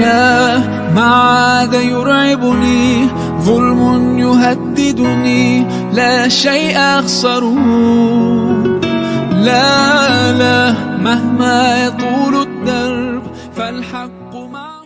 لا ما عاد يرعبني ظلم يهددني لا شيء أخسره لا لا مهما يطول الدرب فالحق معه.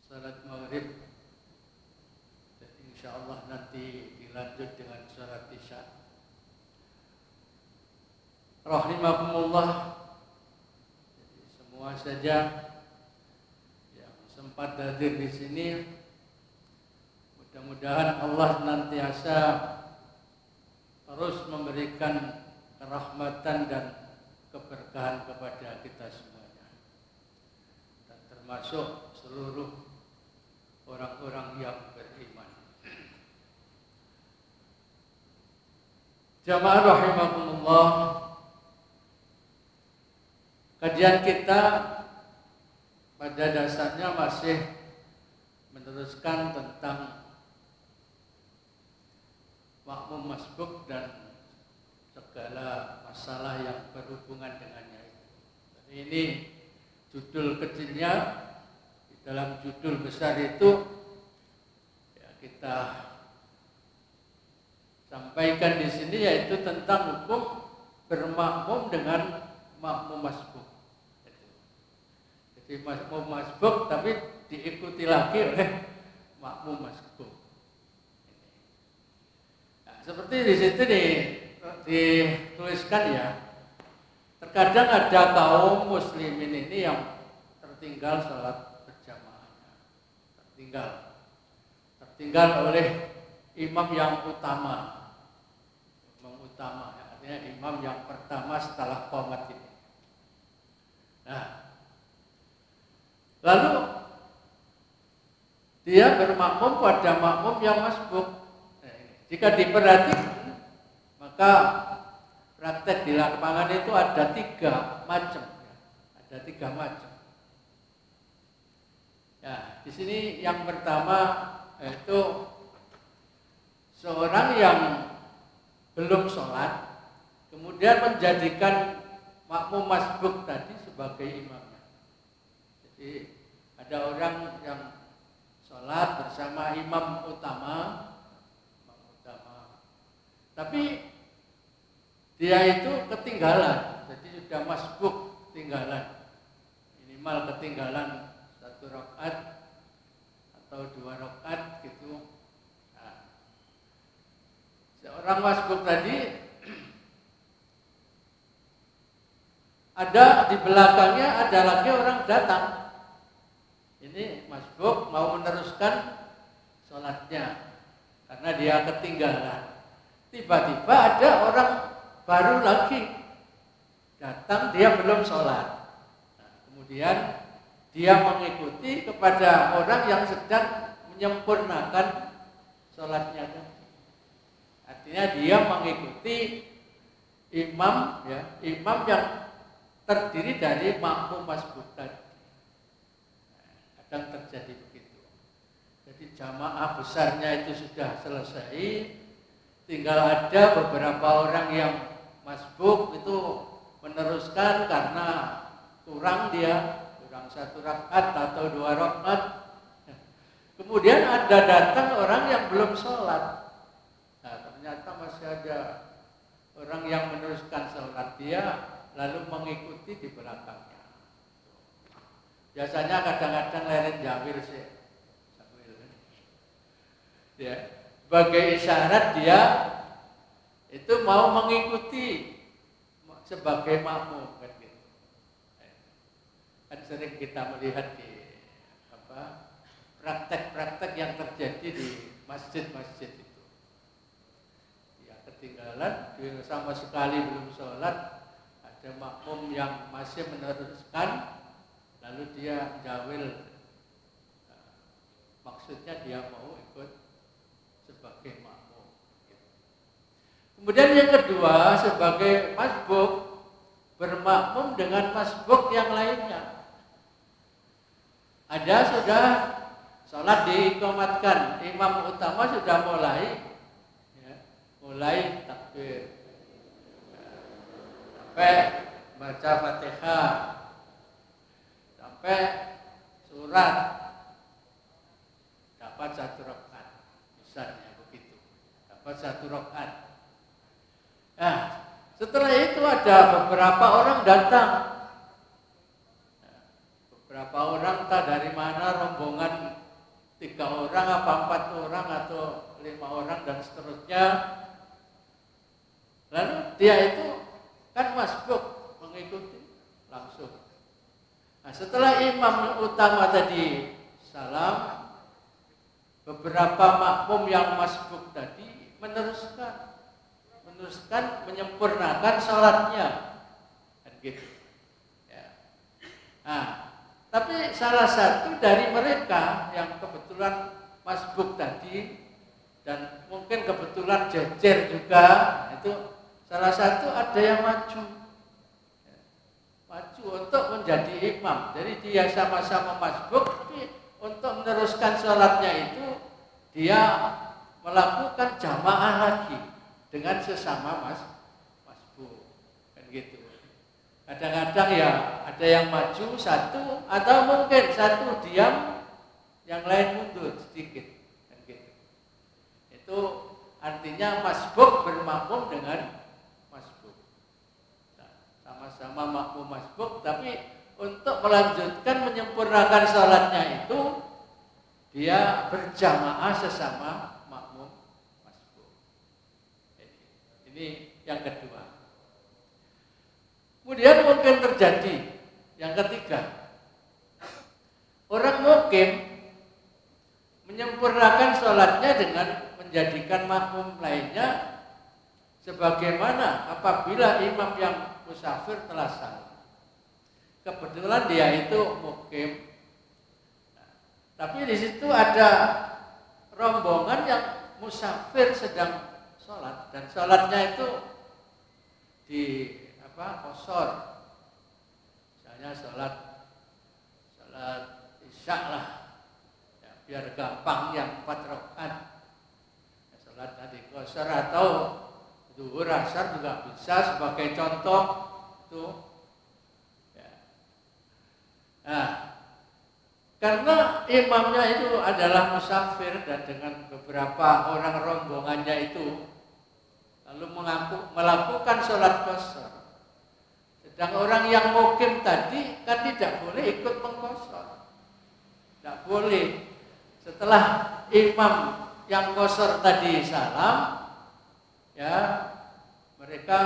Salat maghrib, insyaallah nanti dilanjut dengan salat isya. Rahimakumullah, semua saja yang sempat hadir di sini, mudah-mudahan Allah senantiasa terus memberikan kerahmatan dan keberkahan kepada kita semuanya, dan termasuk seluruh orang-orang yang beriman. Jamaah rahimakumullah, kajian kita pada dasarnya masih meneruskan tentang makmum masbuk dan segala masalah yang berhubungan dengannya. Ini judul kecilnya. Dalam judul besar itu ya, kita sampaikan di sini yaitu tentang hukum bermakmum dengan makmum masbuk. Jadi makmum masbuk tapi diikuti lagi oleh makmum masbuk. Nah, seperti di situ dituliskan ya, terkadang ada kaum muslimin ini yang tertinggal salat tertinggal oleh imam yang utama, artinya imam yang pertama setelah qomat ini. Nah, lalu dia bermakmum pada makmum yang masbuk. Jika diperhatikan, maka praktek di lapangan itu ada tiga macam. Ya, di sini yang pertama yaitu seorang yang belum sholat, kemudian menjadikan makmum masbuk tadi sebagai imamnya. Jadi ada orang yang sholat bersama imam utama, tapi dia itu ketinggalan, jadi sudah masbuk ketinggalan, minimal ketinggalan 1 rakaat atau 2 rakaat gitu. Nah, seorang masbuk tadi ada di belakangnya ada lagi orang datang. Ini masbuk mau meneruskan sholatnya karena dia ketinggalan. Tiba-tiba ada orang baru lagi datang, dia belum sholat. Nah, kemudian dia mengikuti kepada orang yang sedang menyempurnakan sholatnya. Artinya dia mengikuti imam, ya, imam yang terdiri dari makmum masbuk tadi. Kadang terjadi begitu. Jadi jamaah besarnya itu sudah selesai, tinggal ada beberapa orang yang masbuk itu meneruskan karena kurang 1 rakaat atau 2 rakaat. Kemudian ada datang orang yang belum sholat. Nah, ternyata masih ada orang yang meneruskan sholat dia, lalu mengikuti di belakangnya. Biasanya kadang-kadang leren jawil sih. Ya, sebagai isyarat dia itu mau mengikuti sebagai makmum kan gitu. Kan sering kita melihat di praktek-praktek yang terjadi di masjid-masjid itu. Ya ketinggalan, dia sama sekali belum sholat, ada makmum yang masih meneruskan, lalu dia jawil, maksudnya dia mau ikut sebagai makmum. Kemudian yang kedua, sebagai masbuk, bermakmum dengan masbuk yang lainnya. Ada sudah sholat diikomatkan, imam utama sudah mulai takbir, sampai baca Fatihah, sampai surat, dapat 1 rakaat, misalnya begitu, dapat 1 rakaat. Nah, setelah itu ada beberapa orang datang. Beberapa orang tak dari mana, rombongan 3 orang, apa 4 orang, atau 5 orang, dan seterusnya. Lalu dia itu kan masbuk, mengikuti langsung. Nah, setelah imam utama tadi salam, beberapa makmum yang masbuk tadi meneruskan, menyempurnakan sholatnya, kan gitu. Ya. Nah, tapi salah satu dari mereka yang kebetulan masbuk tadi, dan mungkin kebetulan jejer juga, itu salah satu ada yang maju untuk menjadi imam. Jadi dia sama-sama masbuk, tapi untuk meneruskan sholatnya itu dia melakukan jamaah lagi dengan sesama masbuk, kan gitu. Kadang-kadang ya ada yang maju satu, atau mungkin satu diam, yang lain mundur sedikit, kan gitu. Itu artinya masbuk bermakmum dengan masbuk. Nah, sama-sama makmum masbuk, tapi untuk melanjutkan menyempurnakan sholatnya itu dia berjamaah sesama makmum masbuk. Ini yang kedua. Kemudian mungkin terjadi yang ketiga, orang mukim menyempurnakan sholatnya dengan menjadikan makmum lainnya sebagaimana apabila imam yang musafir telah salam. Kebetulan dia itu mukim, tapi di situ ada rombongan yang musafir sedang sholat, dan sholatnya itu di qashar. Misalnya sholat isya lah, ya, biar gampang yang 4 rakaat. Ya, sholatnya di qashar, atau zuhur asar juga bisa sebagai contoh itu. Ya. Nah, karena imamnya itu adalah musafir dan dengan beberapa orang rombongannya itu lalu melakukan sholat qashar. Dan orang yang mukim tadi kan tidak boleh ikut mengqashar. Tidak boleh. Setelah imam yang qashar tadi salam, ya, mereka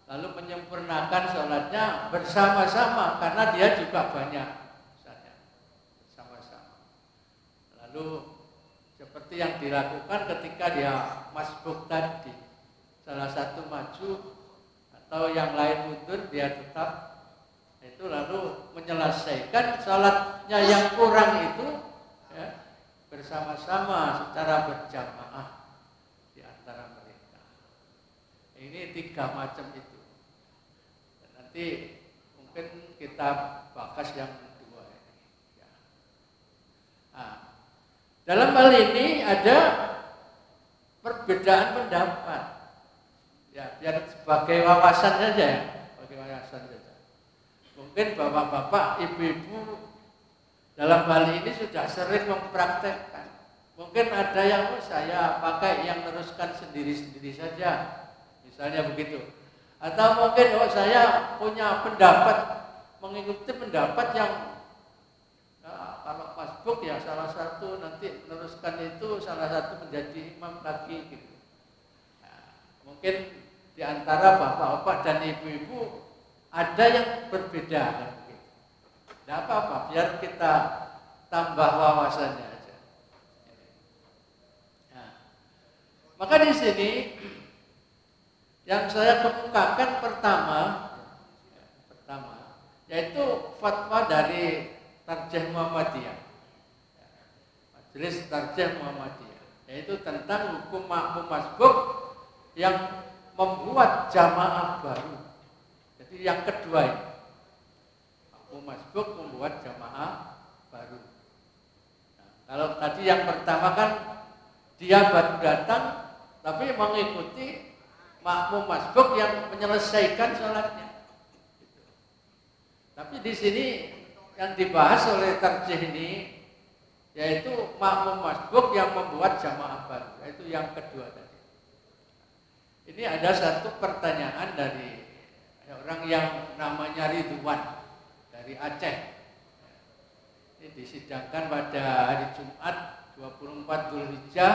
lalu menyempurnakan sholatnya bersama-sama, karena dia juga banyak, misalnya, bersama-sama. Lalu seperti yang dilakukan ketika dia masbuk tadi, salah satu maju atau yang lain mundur, dia tetap itu lalu menyelesaikan sholatnya yang kurang itu, ya, bersama-sama secara berjamaah di antara mereka. Ini 3 macam itu. Dan nanti mungkin kita bahas yang kedua ini. Ya. Nah, dalam hal ini ada perbedaan pendapat. Ya, biar sebagai wawasan saja ya, sebagai wawasan saja. Mungkin bapak-bapak, ibu-ibu dalam hal ini sudah sering mempraktekkan. Mungkin ada yang saya pakai yang teruskan sendiri-sendiri saja, misalnya begitu. Atau mungkin saya punya pendapat, mengikuti pendapat yang kalau masbuk ya salah satu nanti meneruskan itu, salah satu menjadi imam lagi gitu. Mungkin di antara bapak-bapak dan ibu-ibu ada yang berbeda kan begitu. Tidak apa-apa, biar kita tambah wawasannya aja. Nah, maka di sini yang saya kemukakan pertama yaitu fatwa dari Tarjih Muhammadiyah, Majelis Tarjih Muhammadiyah, yaitu tentang hukum makmum masbuk yang membuat jamaah baru. Jadi yang kedua ini, makmum masbuk membuat jamaah baru. Nah, kalau tadi yang pertama kan dia baru datang tapi mengikuti makmum masbuk yang menyelesaikan sholatnya. Tapi di sini yang dibahas oleh tarjih ini yaitu makmum masbuk yang membuat jamaah baru, yaitu yang kedua tadi. Ini ada satu pertanyaan dari orang yang namanya Ridwan dari Aceh. Ini disidangkan pada hari Jumat 24 Dzulhijjah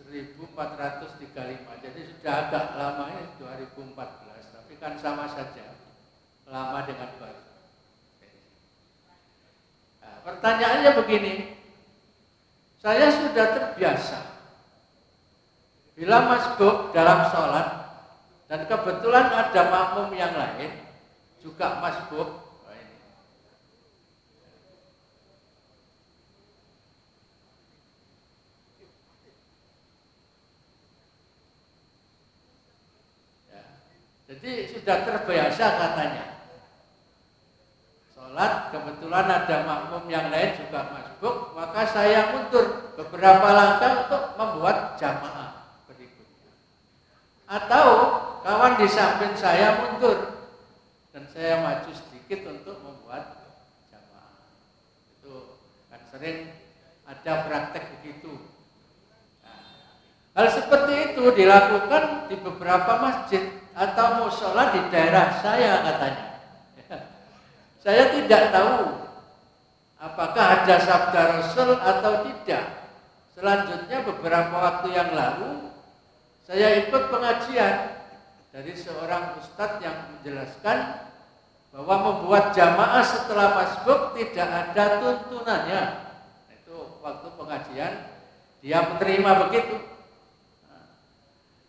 1435. Jadi sudah agak lama ini 2014, tapi kan sama saja. Lama dengan baru. Nah, pertanyaannya begini, saya sudah terbiasa bila masbuk dalam sholat dan kebetulan ada makmum yang lain juga masbuk. Ya, jadi sudah terbiasa katanya. Sholat, kebetulan ada makmum yang lain juga masbuk, maka saya mundur beberapa langkah untuk membuat jamaah berikutnya. Atau kawan di samping saya mundur dan saya maju sedikit untuk membuat jamaah. Itu kan sering ada praktek begitu. Nah, hal seperti itu dilakukan di beberapa masjid atau mushola di daerah saya katanya. Saya tidak tahu apakah ada sabda Rasul atau tidak. Selanjutnya beberapa waktu yang lalu saya ikut pengajian dari seorang ustadz yang menjelaskan bahwa membuat jamaah setelah masbuk tidak ada tuntunannya. Itu waktu pengajian dia menerima begitu.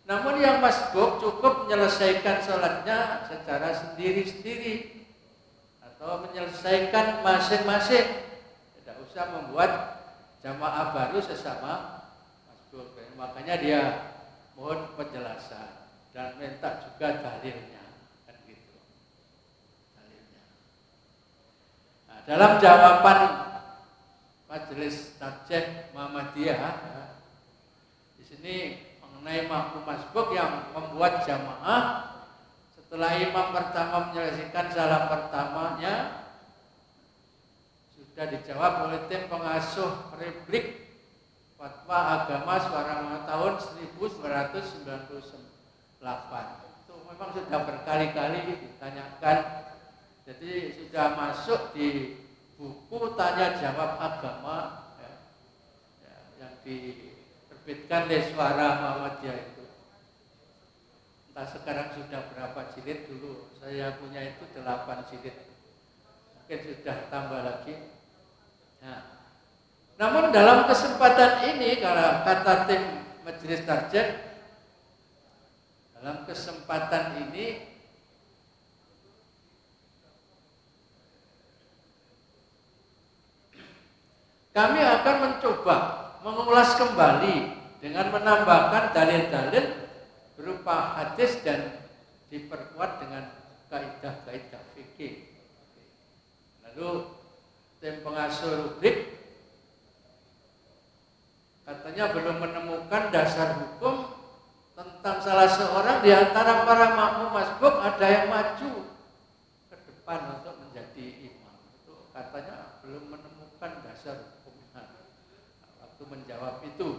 Namun yang masbuk cukup menyelesaikan sholatnya secara sendiri-sendiri atau menyelesaikan masing-masing, tidak usah membuat jamaah baru sesama masbuk. Makanya dia mohon penjelasan dan minta juga dalilnya, kan gitu. Dalilnya. Nah, dalam jawaban Majelis Tarjih Muhammadiyah di sini mengenai makmum masbuk yang membuat jamaah setelah imam pertama menyelesaikan salam pertamanya, sudah dijawab oleh tim pengasuh Republik Fatwa Agama Suara tahun 1998. Itu memang sudah berkali-kali ditanyakan. Jadi sudah masuk di buku tanya jawab agama yang diterbitkan oleh Suara Muhammadiyah itu. Entah sekarang sudah berapa jilid, dulu saya punya itu 8 jilid. Mungkin sudah tambah lagi. Nah, namun dalam kesempatan ini, kalau kata tim Majelis Tarjih, dalam kesempatan ini kami akan mencoba mengulas kembali dengan menambahkan dalil-dalil berupa hadis dan diperkuat dengan kaidah-kaidah fikih. Lalu tim pengasuh rubrik katanya belum menemukan dasar hukum tentang salah seorang di antara para makmum masbuk ada yang maju ke depan untuk menjadi imam. Itu katanya belum menemukan dasar hukumnya waktu menjawab itu.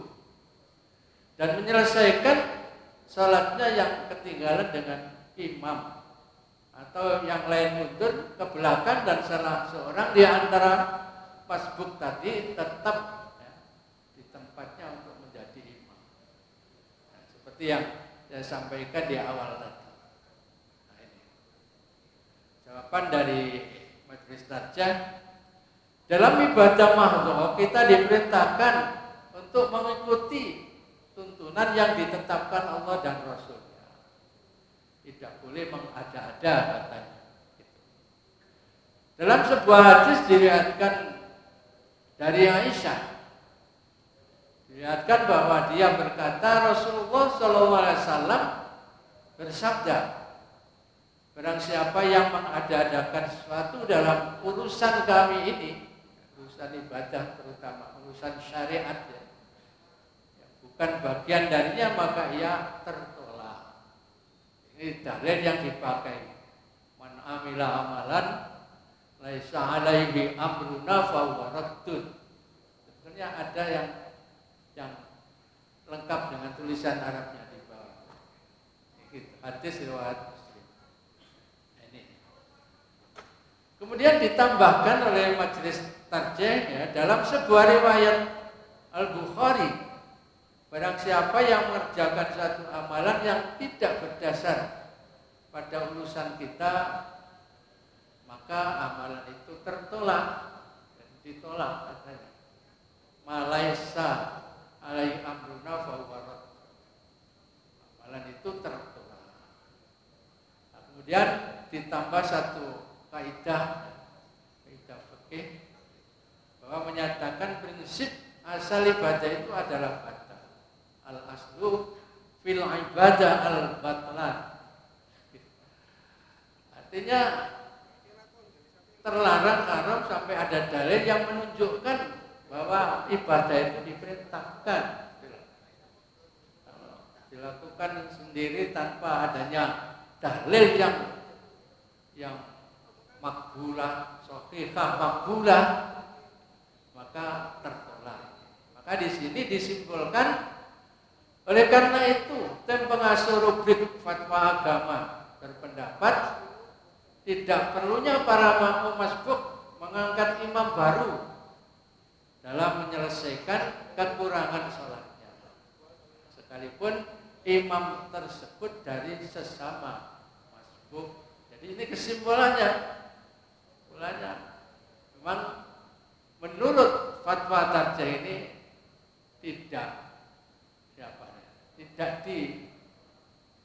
Dan menyelesaikan salatnya yang ketinggalan dengan imam atau yang lain mundur ke belakang dan salah seorang di antara masbuk tadi tetap di tempatnya untuk menjadi imam. Nah, seperti yang saya sampaikan di awal tadi. Nah, ini jawaban dari majelis tarjah. Dalam ibadah mahdhah kita diperintahkan untuk mengikuti tuntunan yang ditetapkan Allah dan Rasulnya. Tidak boleh mengada-ada katanya. Dalam sebuah hadis diriwayatkan dari Aisyah, dilihatkan bahwa dia berkata Rasulullah SAW bersabda, barang siapa yang mengada-adakan sesuatu dalam urusan kami ini, urusan ibadah terutama urusan syariat ya, bukan bagian darinya maka ia tertolak. Ini dalil yang dipakai. Man amila amalan laisa alaihi amruna fahuwa raddun. Sebenarnya ada yang lengkap dengan tulisan Arabnya di bawah. Hadis riwayat Muslim. Ini. Kemudian ditambahkan oleh majelis tarjih ya, dalam sebuah riwayat Al-Bukhari, barang siapa yang mengerjakan satu amalan yang tidak berdasar pada urusan kita, maka amalan itu tertolak dan ditolak katanya. Malaisa alai amruna fahuwa radd. Amalan itu tertolak. Nah, kemudian ditambah satu kaidah fikih bahwa menyatakan prinsip asal ibadah itu adalah batal. Al aslu fil ibadah al batlan. Artinya terlarang haram sampai ada dalil yang menunjukkan bahwa ibadah itu diperintahkan. Kalau dilakukan sendiri tanpa adanya dalil yang makbulah, sahihah makbulah, maka tertolak. Maka di sini disimpulkan oleh karena itu tim pengasuh rubrik fatwa agama berpendapat tidak perlunya para makmum masbuk mengangkat imam baru dalam menyelesaikan kekurangan sholatnya, sekalipun imam tersebut dari sesama masbuk. Jadi ini kesimpulannya, memang menurut fatwa tarjih ini tidak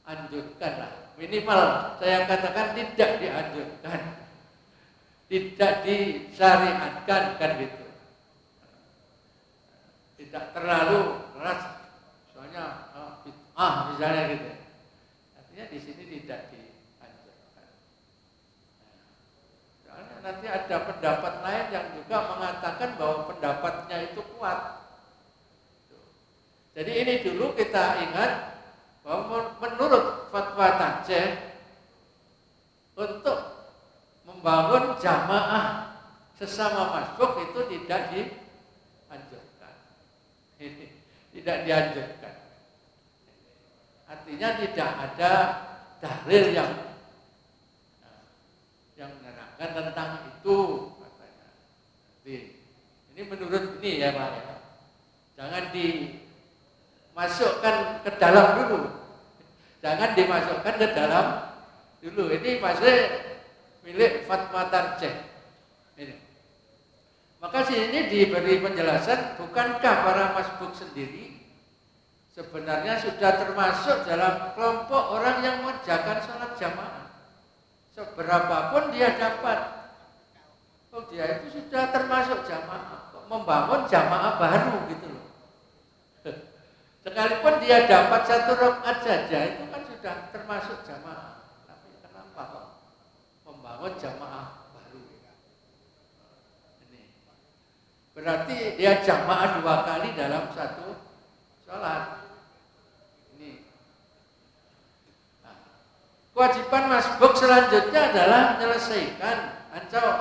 dianjurkan lah. Minimal saya katakan tidak dianjurkan, tidak disyariatkan kan gitu. Tidak terlalu keras, soalnya bid'ah misalnya gitu. Artinya di sini tidak dianjurkan. Soalnya nanti ada pendapat lain yang juga mengatakan bahwa pendapatnya itu kuat. Jadi ini dulu kita ingat bahwa menurut fatwa tarjih untuk membangun jamaah sesama masbuk itu tidak dianjurkan. Tidak dianjurkan. Artinya tidak ada dalil yang menerangkan tentang itu katanya. Ini menurut ini ya Pak ya. Jangan dimasukkan ke dalam dulu. Jangan dimasukkan ke dalam dulu. Ini masih milik fatwa tarjih. Ini. Maka sini diberi penjelasan, bukankah para masbuk sendiri sebenarnya sudah termasuk dalam kelompok orang yang mengerjakan sholat jamaah. Seberapapun dia dapat, dia itu sudah termasuk jamaah. Membangun jamaah baru gitu loh. Sekalipun dia dapat satu rakaat saja, itu kan sudah termasuk jamaah. Tapi kenapa kok membangun jamaah? Berarti dia jamaah 2 kali dalam satu sholat. Ini. Nah, kewajiban masbuk selanjutnya adalah menyelesaikan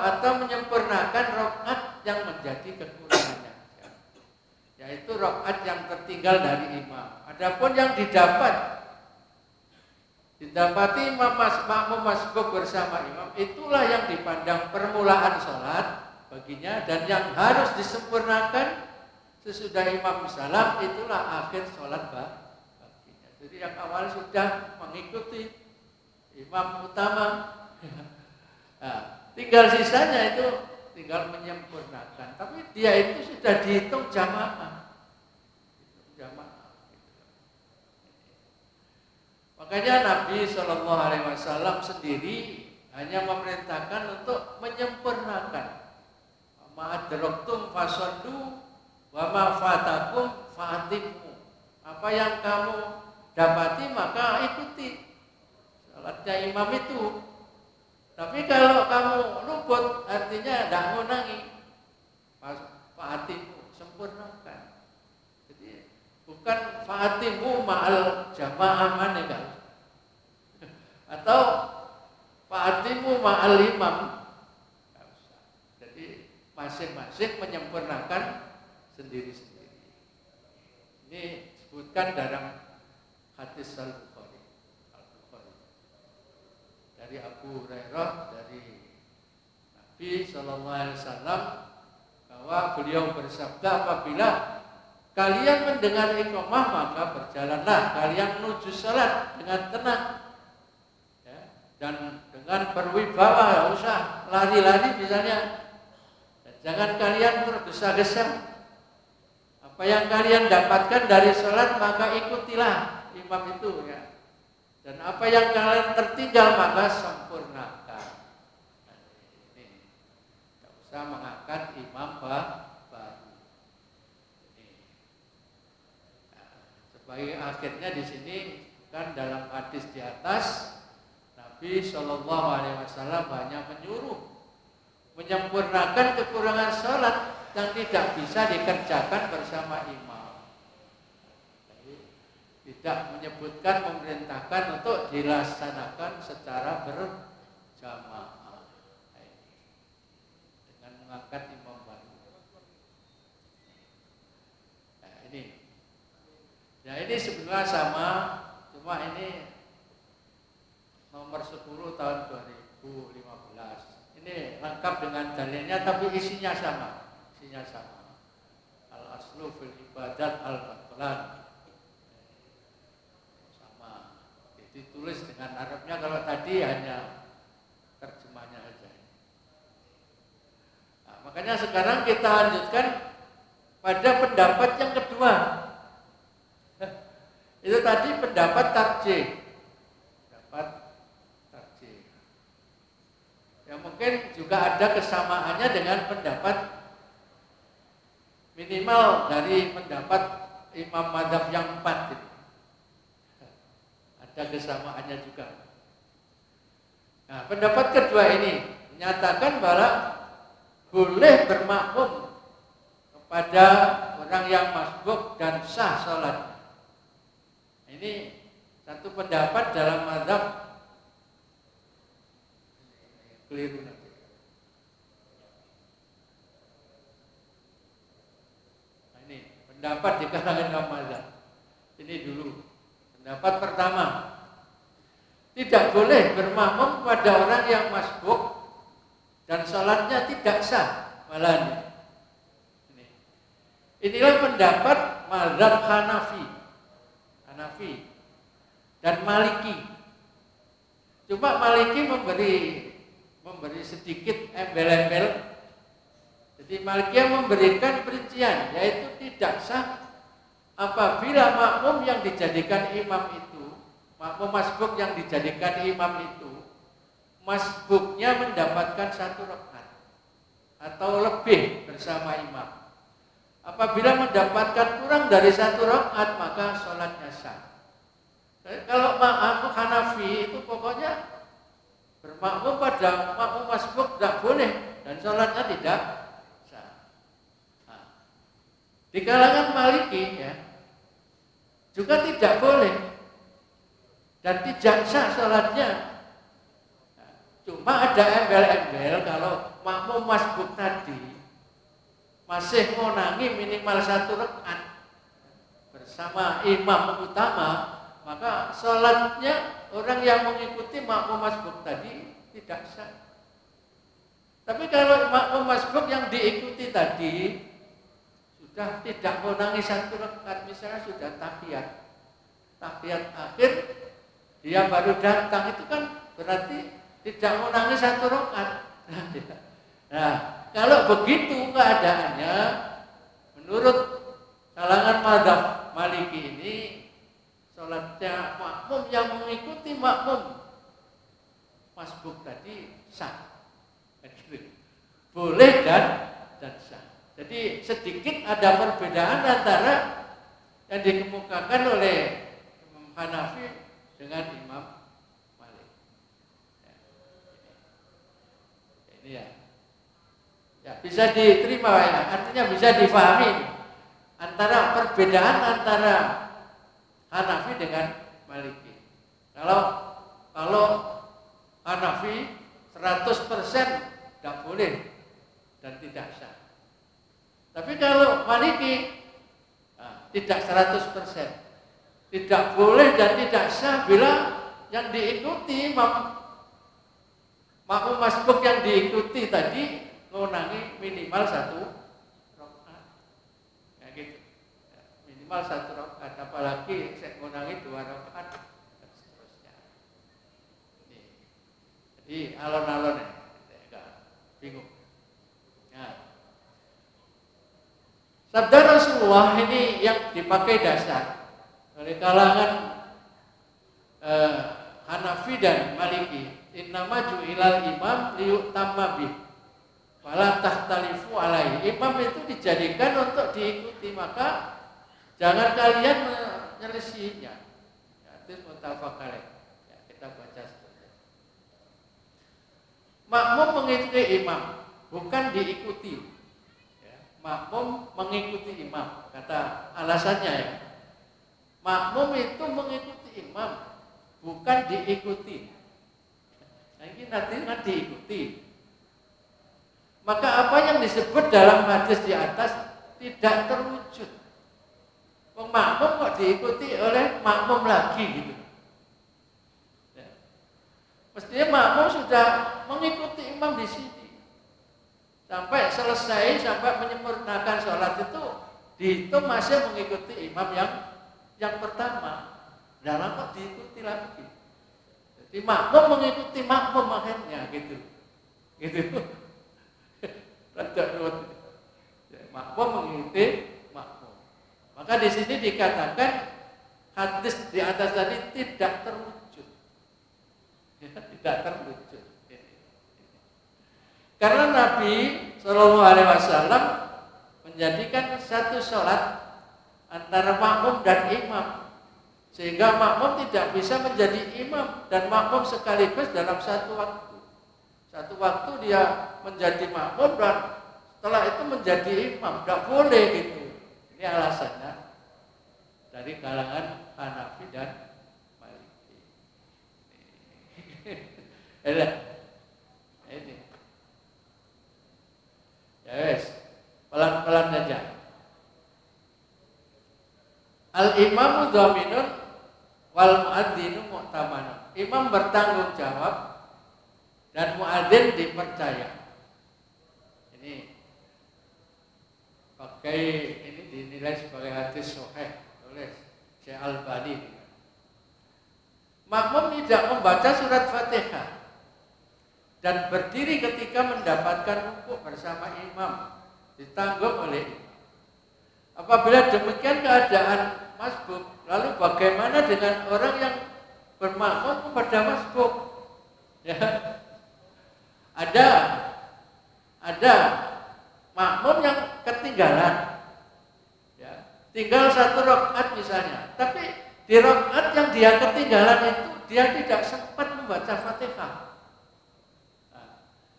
atau menyempurnakan rakaat yang menjadi kekurangannya, yaitu rakaat yang tertinggal dari imam. Adapun yang didapati makmum masbuk bersama imam, itulah yang dipandang permulaan sholat baginya, dan yang harus disempurnakan sesudah imam salam itulah akhir sholat baginya. Jadi yang awal sudah mengikuti imam utama, nah, tinggal sisanya itu tinggal menyempurnakan. Tapi dia itu sudah dihitung jamaah. Makanya Nabi SAW sendiri hanya memerintahkan untuk menyempurnakan. Ma'adraktum fasallu wa ma fatakum fa'atimu. Apa yang kamu dapati maka ikuti salatnya imam itu. Tapi kalau kamu luput artinya tidak mengulangi. Fa'atimu, sempurnakan. Jadi bukan fa'atimu ma'al jamaah mana kan? Atau fa'atimu ma'al imam. Jadi masing-masing menyempurnakan sendiri-sendiri. Ini disebutkan dalam hadis Al-Bukhari. Dari Abu Hurairah, dari Nabi SAW, bahwa beliau bersabda, apabila kalian mendengar iqamah maka berjalanlah kalian menuju salat dengan tenang, ya, dan dengan berwibawa, tidak usah lari-lari misalnya. Dan jangan kalian tergesa-gesa. Apa yang kalian dapatkan dari salat maka ikutilah imam itu, ya. Dan apa yang kalian tertinggal maka sempurnakan. Nah, ini tidak usah mengangkat imam baru. Sebagai akhirnya di sini kan dalam hadis di atas, Nabi SAW banyak menyuruh menyempurnakan kekurangan sholat yang tidak bisa dikerjakan bersama imam. Tidak menyebutkan, memerintahkan untuk dilaksanakan secara berjamaah dengan mengangkat imam baru. Nah, ini sebenarnya sama, cuma ini nomor 10 tahun 2015. Ini lengkap dengan dalilnya, tapi isinya sama. Al-aslu fil ibadat al-batlan. Ditulis dengan Arabnya, kalau tadi hanya terjemahnya saja. Nah, makanya sekarang kita lanjutkan pada pendapat yang kedua. Itu tadi pendapat tarjih. Yang mungkin juga ada kesamaannya dengan pendapat minimal dari pendapat imam madzhab yang 4 itu. Ada kesamaannya juga. Nah, pendapat kedua ini menyatakan bahwa boleh bermakmum kepada orang yang masbuk dan sah salat. Ini satu pendapat dalam mazhab keliru nanti. Nah, ini pendapat di kalangan mazhab. Ini dulu. Pendapat pertama, tidak boleh bermakmum pada orang yang masbuk dan salatnya tidak sah. Malah inilah pendapat mazhab Hanafi dan Maliki. Cuma Maliki memberi sedikit embel-embel. Jadi Maliki memberikan perincian, yaitu tidak sah apabila makmum yang dijadikan imam itu, makmum masbuk yang dijadikan imam itu, masbuknya mendapatkan 1 rakaat atau lebih bersama imam. Apabila mendapatkan kurang dari 1 rakaat maka sholatnya sah. Kalau makmum Hanafi itu pokoknya bermakmum pada makmum masbuk tidak boleh dan sholatnya tidak sah. Nah, di kalangan Maliki ya, juga tidak boleh dan tidak sah sholatnya. Nah, cuma ada embel-embel kalau makmum masbuk tadi masih menangi minimal 1 rakaat bersama imam utama, maka sholatnya orang yang mengikuti makmum masbuk tadi tidak sah. Tapi kalau makmum masbuk yang diikuti tadi sudah tidak menangi 1 rakaat, misalnya sudah tahiyat akhir dia baru datang, itu kan berarti tidak menangi 1 rakaat. Nah, kalau begitu keadaannya, menurut kalangan mazhab Maliki ini, sholatnya makmum yang mengikuti makmum masbuk tadi sah. Boleh dan sah. Jadi sedikit ada perbedaan antara yang dikemukakan oleh Imam Hanafi dengan Imam Malik. Ya, ini ya. Ya, bisa diterima ya, artinya bisa difahami antara perbedaan antara Hanafi dengan Maliki. Kalau Hanafi 100% tidak boleh dan tidak sah. Tapi kalau Maliki tidak 100%, tidak boleh dan tidak sah bila yang diikuti makmum masbuk yang diikuti tadi ngunangi minimal 1 rakaat. Ya gitu. Ya, minimal 1 rakaat, apalagi saya ngunangi 2 rakaat dan seterusnya. Jadi alon-alon ya, bingung. Nah, sabda Rasulullah ini yang dipakai dasar oleh kalangan Hanafi dan Maliki. Innama ju'ilal imam liyutamma bih wala tahtalifu alaihi. Imam itu dijadikan untuk diikuti, maka jangan kalian menyelisihinya. Ya, itu muttafaq alaih. Ya, kita baca seterusnya. Makmum mengikuti imam, bukan diikuti. Ya, makmum mengikuti imam. Kata alasannya ya. Makmum itu mengikuti imam, bukan diikuti. Nah, ini nanti diikuti. Maka apa yang disebut dalam hadis di atas tidak terwujud. Makmum kok diikuti oleh makmum lagi gitu. Ya. Mestinya makmum sudah mengikuti imam di sini. Sampai selesai, sampai menyempurnakan sholat itu masih mengikuti imam yang pertama. Dalam kok diikuti lagi. Jadi makmum mengikuti makmum akhirnya gitu. Gitu. Makmum mengikuti makmum. Maka di sini dikatakan hadis di atas tadi tidak terwujud. Ya, tidak terwujud. Karena Nabi Shallallahu Alaihi Wasallam menjadikan satu sholat antara makmum dan imam, sehingga makmum tidak bisa menjadi imam dan makmum sekaligus dalam satu waktu. Satu waktu dia menjadi makmum dan setelah itu menjadi imam, tidak boleh gitu. Ini alasannya dari kalangan Hanafi dan Maliki. Ini. Ya wes, pelan-pelan saja. Al-imamu dhaminun wal muadzinu mu'tamanun. Imam bertanggung jawab dan muadzin dipercaya. Ini dinilai sebagai hadis sahih oleh Syekh Al-Albani. Makmum tidak membaca surat Fatihah dan berdiri ketika mendapatkan rukuk bersama imam, ditanggung oleh imam. Apabila demikian keadaan masbuk, lalu bagaimana dengan orang yang bermakmum kepada masbuk? Ya. Ada makmum yang ketinggalan, ya, tinggal 1 rakaat misalnya, tapi di rakaat yang dia ketinggalan itu dia tidak sempat membaca Fatihah. Nah,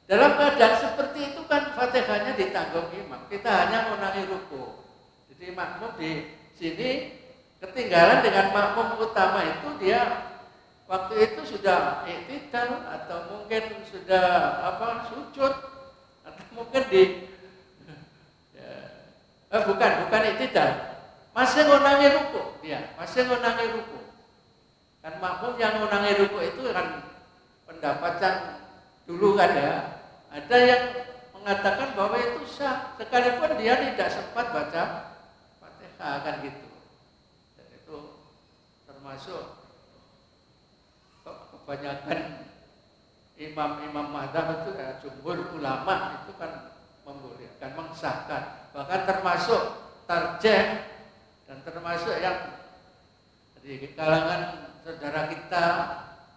dalam keadaan seperti itu kan Fatihahnya ditanggung imam, kita hanya mengulangi ruku. Jadi makmum di sini ketinggalan dengan makmum utama itu dia waktu itu sudah i'tidal atau mungkin sudah sujud atau mungkin bukan i'tidal, masih ngunangi ruku dia, masih ngunangi ruku. Kan makmum yang ngunangi ruku itu kan pendapatan dulu kan ya. Ada yang mengatakan bahwa itu sah sekalipun dia tidak sempat baca Fatihah kan gitu. Dan itu termasuk kebanyakan imam-imam mazhab itu ya, jumhur ulama itu kan membolehkan, mengesahkan, bahkan termasuk tarjih dan termasuk yang di kalangan saudara kita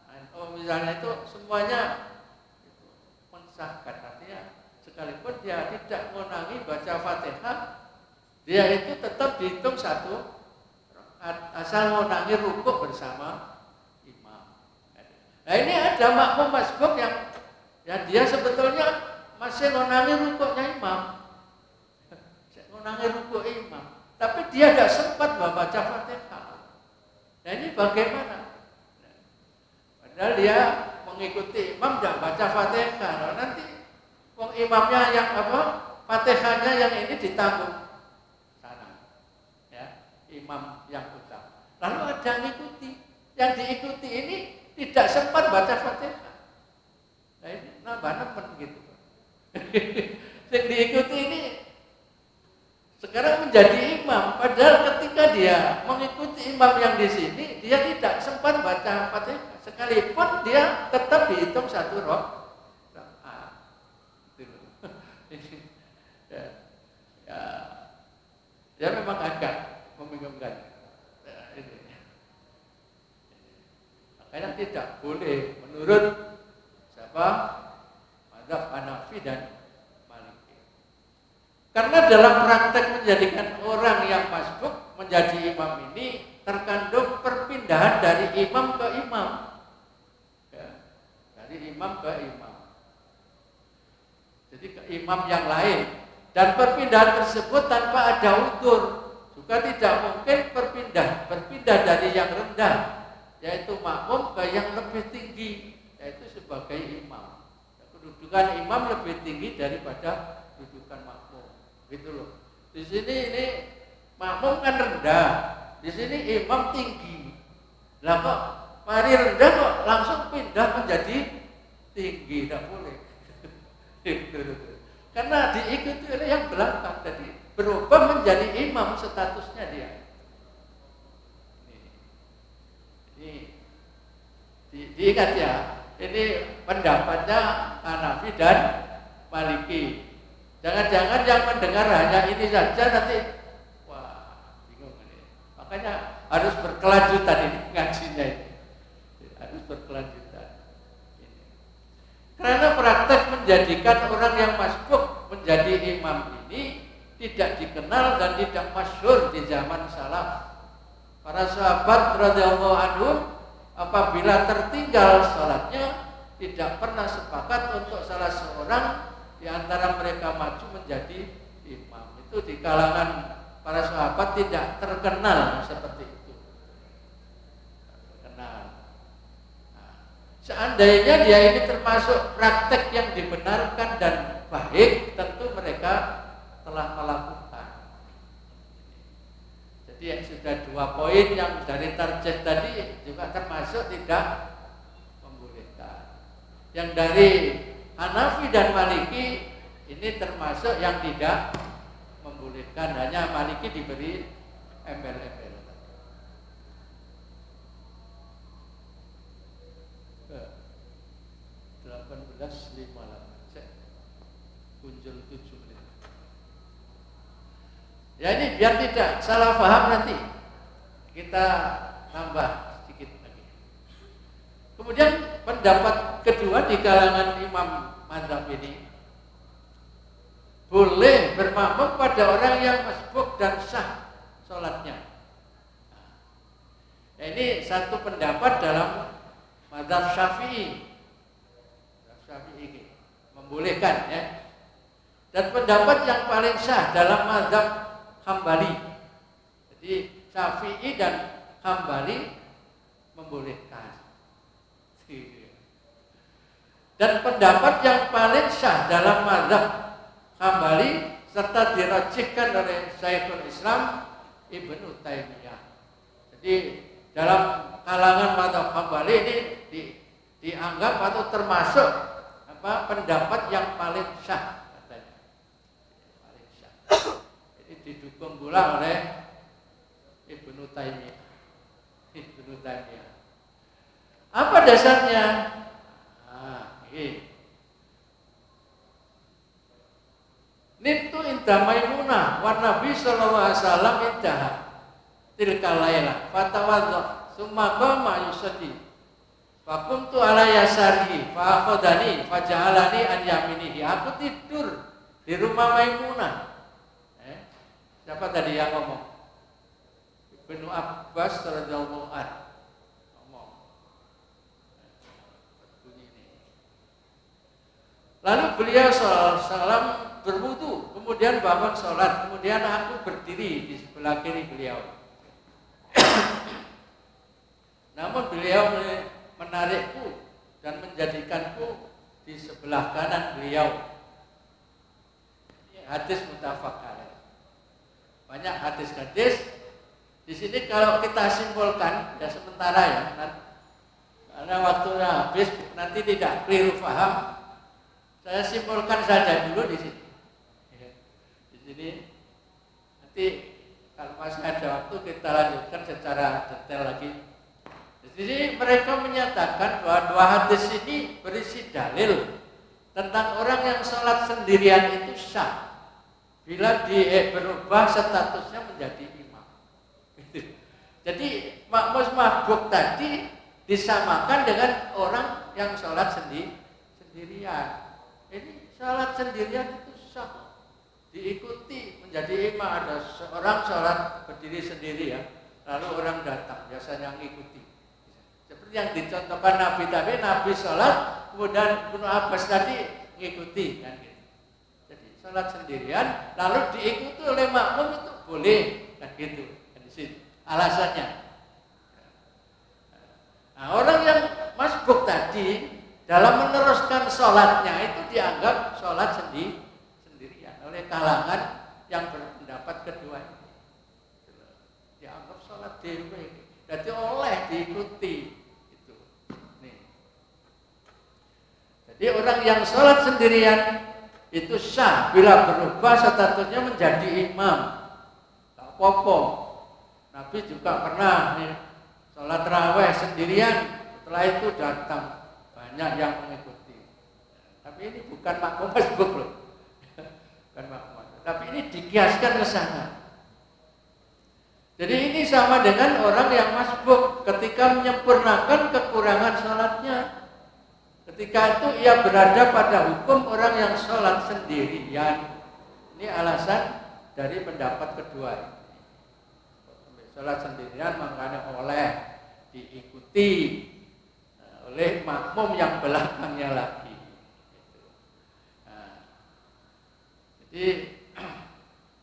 NU misalnya itu semuanya itu mengesahkan, artinya sekalipun dia tidak mengulangi baca Fatihah, dia itu tetap dihitung satu rakaat asal mengulangi rukuk bersama imam. Nah ini ada makmum masbuk yang dia sebetulnya masih mengulangi rukuknya imam, mengulangi rukuk imam, tapi dia tidak sempat baca Fatihah. Nah ini bagaimana? Padahal dia mengikuti imam tidak baca Fatihah. Nah, nanti imamnya yang Fatihahnya yang ini ditanggung sana, ya, imam yang utama. Lalu ada yang diikuti, ini tidak sempat baca Fatihah. Nah ini nambah-nambah gitu. Yang diikuti ini sekarang menjadi imam, padahal ketika dia mengikuti imam yang di sini, dia tidak sempat baca Fatihah, sekalipun dia tetap dihitung satu rakaat. Ya memang agak membingungkan. Makanya tidak boleh menurut siapa? Mazhab Hanafi dan Maliki. Karena dalam praktek menjadikan orang yang masbuk menjadi imam ini terkandung perpindahan dari imam ke imam, ya, dari imam ke imam, jadi ke imam yang lain. Dan perpindahan tersebut tanpa ada udzur, juga tidak mungkin berpindah dari yang rendah, yaitu makmum ke yang lebih tinggi, yaitu sebagai imam. Kedudukan imam lebih tinggi daripada kedudukan makmum, gitu loh. Di sini ini makmum kan rendah, di sini imam tinggi. Lah kok mari rendah kok langsung pindah menjadi tinggi, tidak boleh. Karena diikuti oleh yang belakang, jadi berubah menjadi imam statusnya dia. Ini diingat ya, ini pendapatnya Hanafi dan Maliki. Jangan-jangan yang mendengar hanya ini saja nanti, wah bingung ini. Makanya harus berkelanjutan ini ngajinya ini, harus berkelanjutan. Karena praktek menjadikan orang yang masbuk menjadi imam ini tidak dikenal dan tidak masyhur di zaman salaf. Para sahabat radhiyallahu anhum apabila tertinggal salatnya tidak pernah sepakat untuk salah seorang di antara mereka maju menjadi imam. Itu di kalangan para sahabat tidak terkenal seperti itu. Terkenal. Seandainya dia ini termasuk praktek yang dibenarkan dan baik, tentu mereka telah melakukan. Jadi yang sudah 2 poin yang dari tarjih tadi juga termasuk tidak membolehkan. Yang dari Hanafi dan Maliki ini termasuk yang tidak membolehkan, hanya Maliki diberi embel-embel. 18.58 kunjul 7 menit. Ya ini biar tidak salah paham nanti kita tambah sedikit lagi. Kemudian pendapat kedua di kalangan imam mazhab ini, boleh bermakmum pada orang yang masbuk dan sah sholatnya. Nah, ini satu pendapat dalam mazhab Syafi'i. Syafi'i membolehkan ya. Dan pendapat yang paling sah dalam mazhab Hambali. Jadi Syafi'i dan Hambali membolehkan. Dan pendapat yang paling sah dalam mazhab Hambali serta dirajihkan oleh Syekhul Islam Ibnu Taimiyah. Jadi dalam kalangan mazhab Hambali ini dianggap atau termasuk pendapat yang paling sah katanya. Paling sah. Ini didukung pula oleh Ibnu Taimiyah. Ibnu Taimiyah. Apa dasarnya? Nah, ini inda Maimunah wa Nabi sallallahu alaihi wasallam indaha tilkal laila fatawadda summa qama yusalli fa qumtu ala yasarihi fa akhadani fa ja'alani an yaminihi. Aku tidur di rumah Maimunah. Siapa tadi yang ngomong? Ibnu Abbas radhiyallahu anhu. Lalu beliau salam berwudu, kemudian bangun sholat, kemudian aku berdiri di sebelah kiri beliau. Namun beliau menarikku dan menjadikanku di sebelah kanan beliau. Ini hadis muttafaq alaih. Banyak hadis-hadis. Di sini kalau kita simpulkan ya sementara ya, karena waktunya habis nanti tidak keliru paham. Saya simpulkan saja dulu di sini. Di sini nanti kalau masih ada waktu kita lanjutkan secara detail lagi. Di sini mereka menyatakan bahwa dua hadis ini berisi dalil tentang orang yang sholat sendirian itu sah bila berubah statusnya menjadi imam. Jadi makmum mabuk tadi disamakan dengan orang yang sholat sendirian. Ini sholat sendirian itu sah, diikuti menjadi imam. Ada seorang sholat berdiri sendiri ya, lalu orang datang biasanya ngikuti. Seperti yang dicontohkan Nabi tadi, Nabi sholat, kemudian Ibnu Abbas tadi ngikuti kan gitu. Jadi sholat sendirian, lalu diikuti oleh makmum itu boleh kan gitu. Kan di situ alasannya. Nah, orang yang masbuk tadi dalam meneruskan sholatnya itu dianggap sholat sendirian oleh kalangan yang berpendapat kedua ini. Dianggap sholat dewe, jadi oleh diikuti. Itu. Nih. Jadi orang yang sholat sendirian itu sah bila berubah statusnya menjadi imam. Tak apa-apa. Nabi juga pernah nih, sholat raweh sendirian, setelah itu datang banyak yang mengikuti. Tapi ini bukan makmum masbuk loh. Bukan makmum. Tapi ini dikiaskan ke sana. Jadi ini sama dengan orang yang masbuk ketika menyempurnakan kekurangan sholatnya. Ketika itu ia berada pada hukum orang yang sholat sendirian. Ini alasan dari pendapat kedua ini. Sholat sendirian makanya oleh diikuti oleh makmum yang belakangnya lagi. Nah, jadi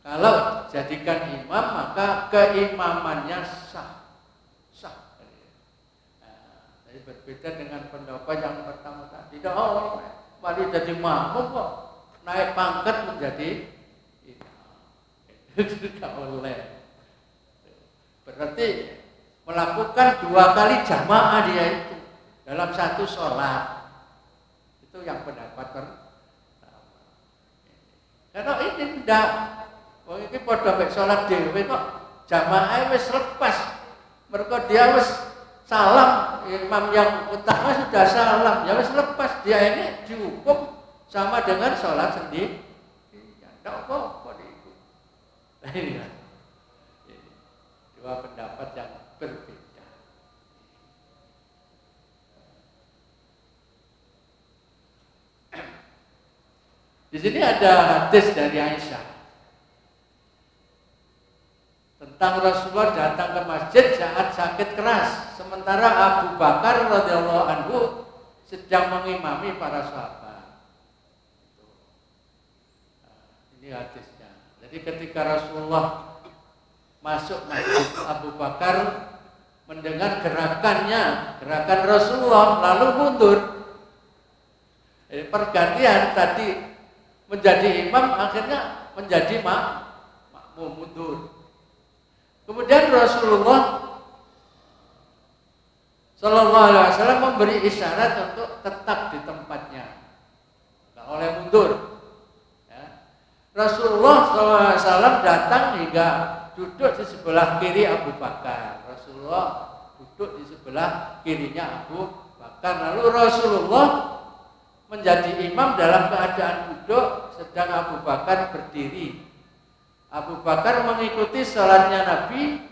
kalau jadikan imam maka keimamannya sah. Nah, jadi berbeda dengan pendapat yang pertama tadi. Oh, mari jadi makmum kok naik pangkat menjadi imam. Tidak boleh. Berarti melakukan 2 kali jamaah dia itu dalam satu sholat. Itu yang pendapat pertama. Karena ini tidak, ini pada mek sholat dewe kok jamaah wis lepas. Mereka dia wis salam, imam yang utama sudah salam, ya wis lepas, dia ini dihukum sama dengan sholat sendiri. Tidak apa-apa diikut. Nah ini lah. Dua pendapat yang berbeda. Di sini ada hadis dari Aisyah tentang Rasulullah datang ke masjid saat sakit keras, sementara Abu Bakar radhiyallahu anhu sedang mengimami para sahabat. Ini hadisnya. Jadi ketika Rasulullah masuk masjid, Abu Bakar mendengar gerakan Rasulullah lalu mundur. Jadi pergantian tadi menjadi imam akhirnya menjadi makmum mundur. Kemudian Rasulullah Sallallahu Alaihi Wasallam memberi isyarat untuk tetap di tempatnya, nggak boleh mundur. Ya. Rasulullah Sallallahu Alaihi Wasallam datang hingga duduk di sebelah kiri Abu Bakar. Rasulullah duduk di sebelah kirinya Abu Bakar. Lalu Rasulullah menjadi imam dalam keadaan duduk, sedang Abu Bakar berdiri Abu Bakar mengikuti sholatnya Nabi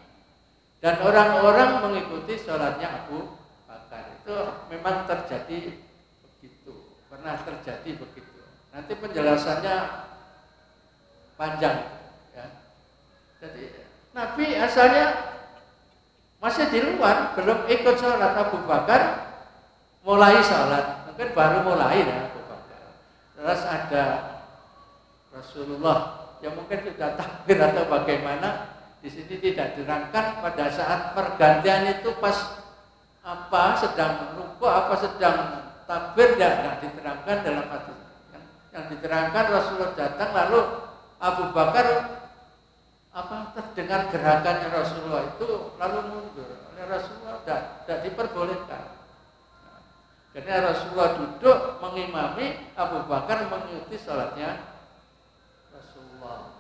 dan orang-orang mengikuti sholatnya Abu Bakar. Itu memang terjadi begitu, pernah terjadi begitu. Nanti penjelasannya panjang, ya. Jadi Nabi asalnya masih di luar, belum ikut sholat. Abu Bakar mulai sholat, mungkin baru mulai ya Abu Bakar. Terus ada Rasulullah yang mungkin sudah takbir atau bagaimana, di sini tidak diterangkan pada saat pergantian itu pas apa sedang ruku apa sedang takbir, tidak diterangkan dalam hadis. Yang diterangkan Rasulullah datang lalu Abu Bakar terdengar gerakannya Rasulullah itu lalu mundur. Oleh Rasulullah tidak diperbolehkan. Karena Rasulullah duduk mengimami, Abu Bakar mengikuti sholatnya Rasulullah.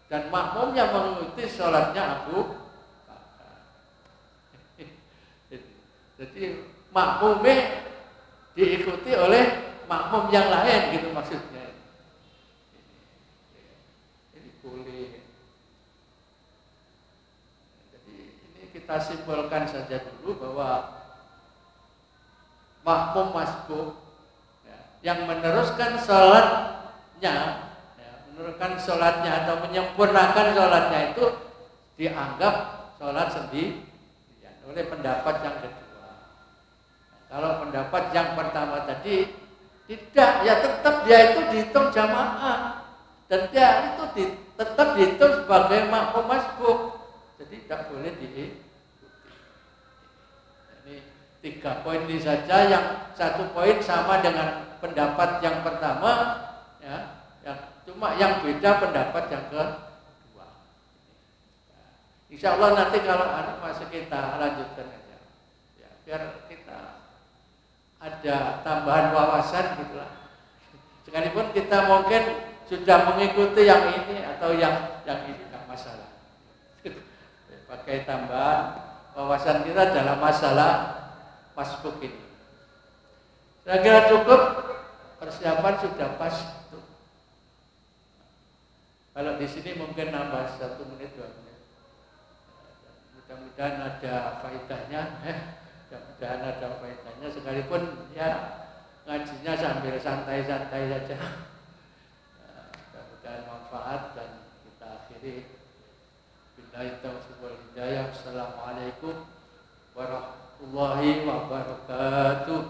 Dan makmumnya mengikuti sholatnya Abu Bakar. Jadi makmumnya diikuti oleh makmum yang lain, gitu maksudnya. Ini boleh. Jadi ini kita simpulkan saja dulu bahwa makmum masbuk ya, yang meneruskan sholatnya, ya, meneruskan sholatnya atau menyempurnakan sholatnya itu dianggap sholat sendirian oleh pendapat yang kedua. Kalau pendapat yang pertama tadi tidak, ya tetap dia itu dihitung jamaah dan dia itu tetap dihitung sebagai makmum masbuk, jadi tidak boleh diikuti. Ini 3 poin ini saja, yang 1 poin sama dengan pendapat yang pertama, ya, cuma yang beda pendapat yang kedua. Insya Allah nanti kalau masih kita lanjutkan aja, ya, biar kita ada tambahan wawasan gitulah. Sekalipun kita mungkin sudah mengikuti yang ini atau yang ini tidak masalah. Pakai tambahan wawasan kita dalam masalah masbuk ini. Saya kira cukup, persiapan sudah pas. Kalau di sini mungkin nambah 1 menit 2 menit. Mudah-mudahan ada faedahnya. Mudah-mudahan ada faedahnya. Sekalipun ya ngajinya sambil santai-santai saja. Mudah-mudahan manfaat dan kita akhiri. Billahi taufiq wal hidayah. Assalamualaikum warahmatullahi wabarakatuh.